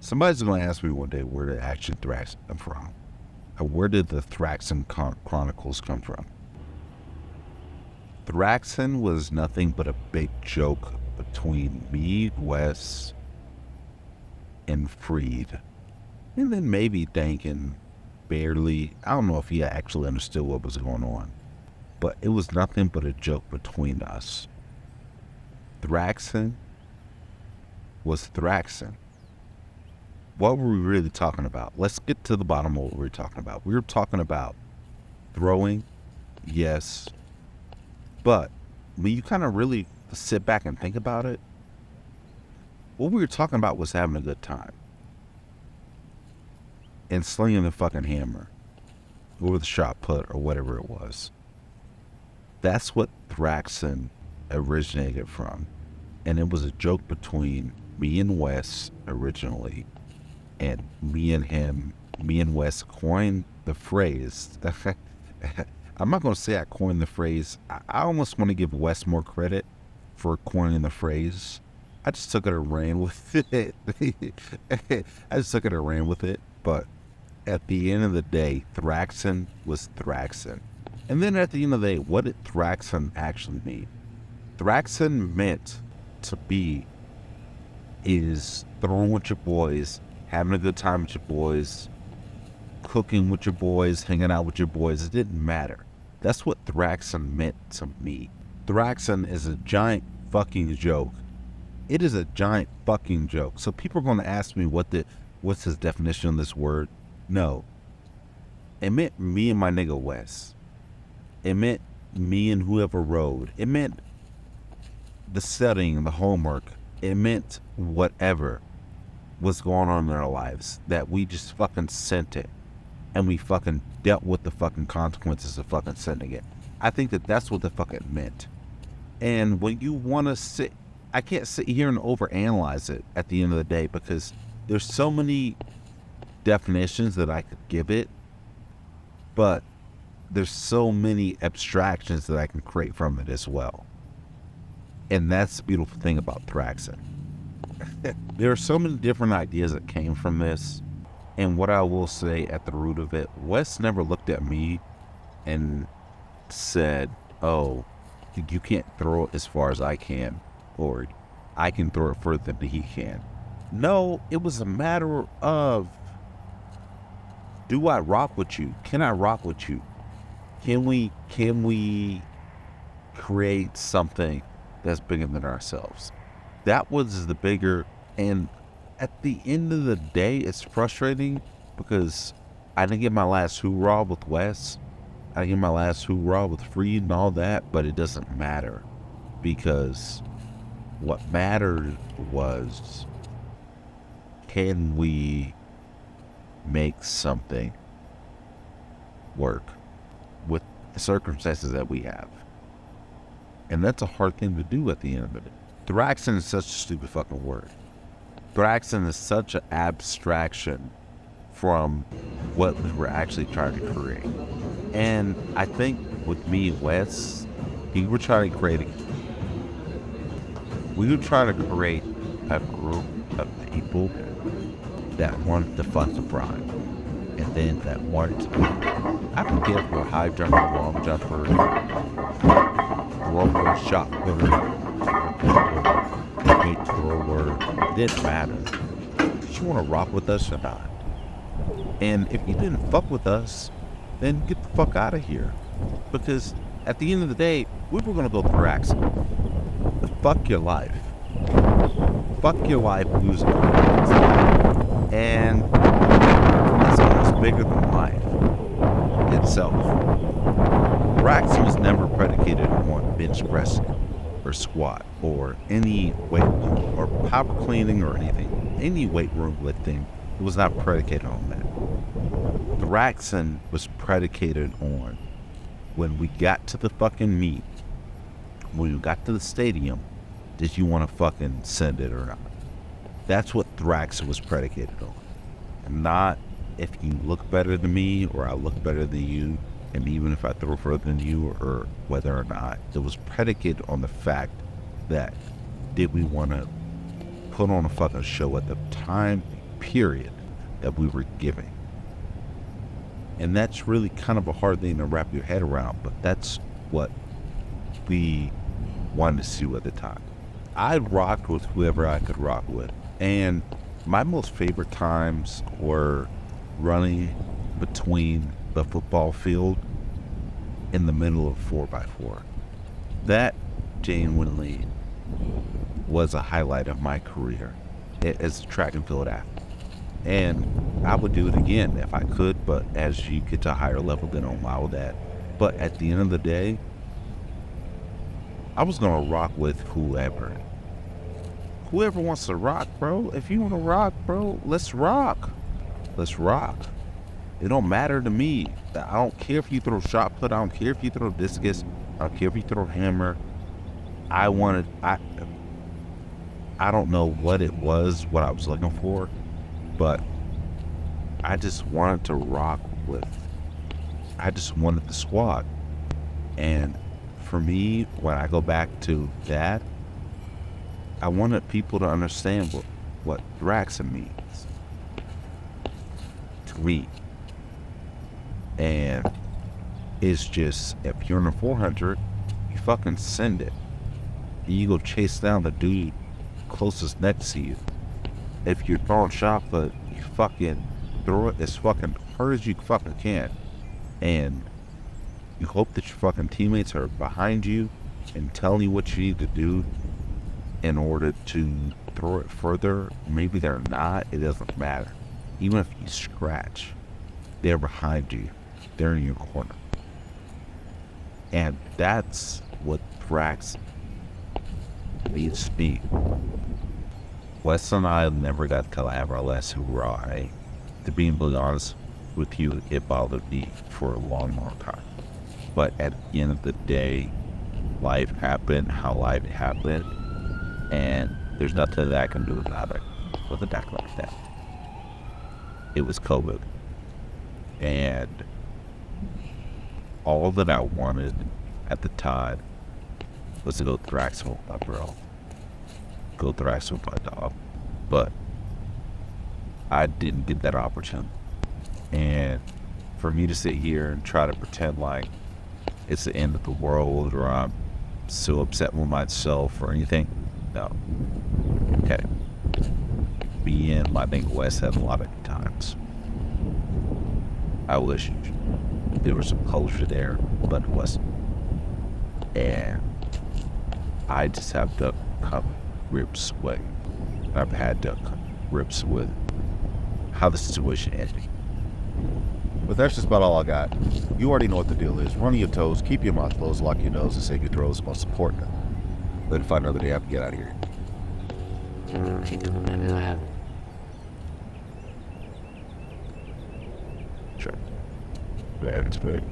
Somebody's going to ask me one day where did actually Thraxin come from? Or where did the Thraxin Chronicles come from? Thraxin was nothing but a big joke between me, Wes, and Freed. And then maybe Dankin barely. I don't know if he actually understood what was going on. But it was nothing but a joke between us. Thraxin was Thraxin. What were we really talking about? Let's get to the bottom of what we were talking about. We were talking about throwing, yes. But when you kind of really sit back and think about it, what we were talking about was having a good time. And slinging the fucking hammer. Or the shot put or whatever it was. That's what Thraxin originated from. And it was a joke between me and Wes originally. And me and Wes coined the phrase. I'm not going to say I coined the phrase. I almost want to give Wes more credit for coining the phrase. I just took it and ran with it. But at the end of the day, Thraxin was Thraxin. And then at the end of the day, what did Thraxin actually mean? Thraxin meant to be is throwing with your boys, having a good time with your boys, cooking with your boys, hanging out with your boys. It didn't matter. That's what Thraxin meant to me. Thraxin is a giant fucking joke. It is a giant fucking joke. So people are going to ask me what's his definition of this word. No. It meant me and my nigga Wes. It meant me and whoever rode. It meant the setting, the homework. It meant whatever was going on in our lives, that we just fucking sent it and we fucking dealt with the fucking consequences of fucking sending it. I think that that's what the fucking meant. And when you want to sit, I can't sit here and overanalyze it at the end of the day, because there's so many definitions that I could give it, but there's so many abstractions that I can create from it as well. And that's the beautiful thing about Thraxin. There are so many different ideas that came from this. And what I will say at the root of it, Wes never looked at me and said, oh, you can't throw it as far as I can, or I can throw it further than he can. No, it was a matter of, do I rock with you? Can I rock with you? Can we create something that's bigger than ourselves? That was the bigger, and at the end of the day, it's frustrating because I didn't get my last hoorah with Wes. I didn't get my last hoorah with Freed and all that, but it doesn't matter, because what mattered was, can we make something work with the circumstances that we have? And that's a hard thing to do at the end of it. Thraxin is such a stupid fucking word. Thraxin is such an abstraction from what we were actually trying to create. And I think with me and Wes, we were trying to create a group of people that wanted to fuck the bride. And then that wanted to, I don't care if we're high jumper, long jumper, thrower, shot putter, gate thrower, it didn't matter. Did you want to rock with us or not? And if you didn't fuck with us, then get the fuck out of here. Because at the end of the day, we were going to go Thraxin. Fuck your life. Fuck your life losing. And that's almost bigger than life itself. Thraxin was never predicated on bench pressing or squat or any weight or power cleaning or anything. Any weight room lifting, it was not predicated on that. Thraxin was predicated on when we got to the fucking meet, when we got to the stadium, did you want to fucking send it or not? That's what Thraxin was predicated on. And not if you look better than me or I look better than you, and even if I throw further than you, or whether or not. It was predicated on the fact that did we want to put on a fucking show at the time period, that we were giving. And that's really kind of a hard thing to wrap your head around, but that's what we wanted to do at the time. I rocked with whoever I could rock with. And my most favorite times were running between the football field in the middle of 4x4. That genuinely was a highlight of my career as a track and field athlete. And I would do it again if I could, but as you get to a higher level, they don't allow that. But at the end of the day, I was going to rock with whoever. Whoever wants to rock, bro. If you want to rock, bro, let's rock. Let's rock. It don't matter to me. I don't care if you throw shot put. I don't care if you throw discus. I don't care if you throw hammer. I don't know what it was, what I was looking for, but I just wanted to rock with. I just wanted the squad. And for me, when I go back to that, I wanted people to understand what Thraxin means to me. And it's just, if you're in a 400, you fucking send it. You go chase down the dude closest next to you. If you're throwing shot, but you fucking throw it as fucking hard as you fucking can. And you hope that your fucking teammates are behind you and telling you what you need to do in order to throw it further. Maybe they're not, it doesn't matter. Even if you scratch, they're behind you. They're in your corner. And that's what Thraxin means to me. Wes and I never got to have our last hurrah. To be completely honest with you, it bothered me for a long, long time. But at the end of the day, life happened how life happened, and there's nothing that I can do about it. With a deck like that, it was COVID, and all that I wanted at the time was to go Thraxin with my bro, go Thraxin with my dog, but I didn't get that opportunity. And for me to sit here and try to pretend like it's the end of the world or I'm so upset with myself or anything, no. Okay. Me and my nigga Wes had a lot of times. I wish there was some closure there, but it wasn't. And I just have to come grips with. I've had to come grips with how the situation ended. But that's just about all I got. You already know what the deal is. Run your toes, keep your mouth closed, lock your nose, and save your throws. Most important. Then find another day and get out of here. Sure. That's good.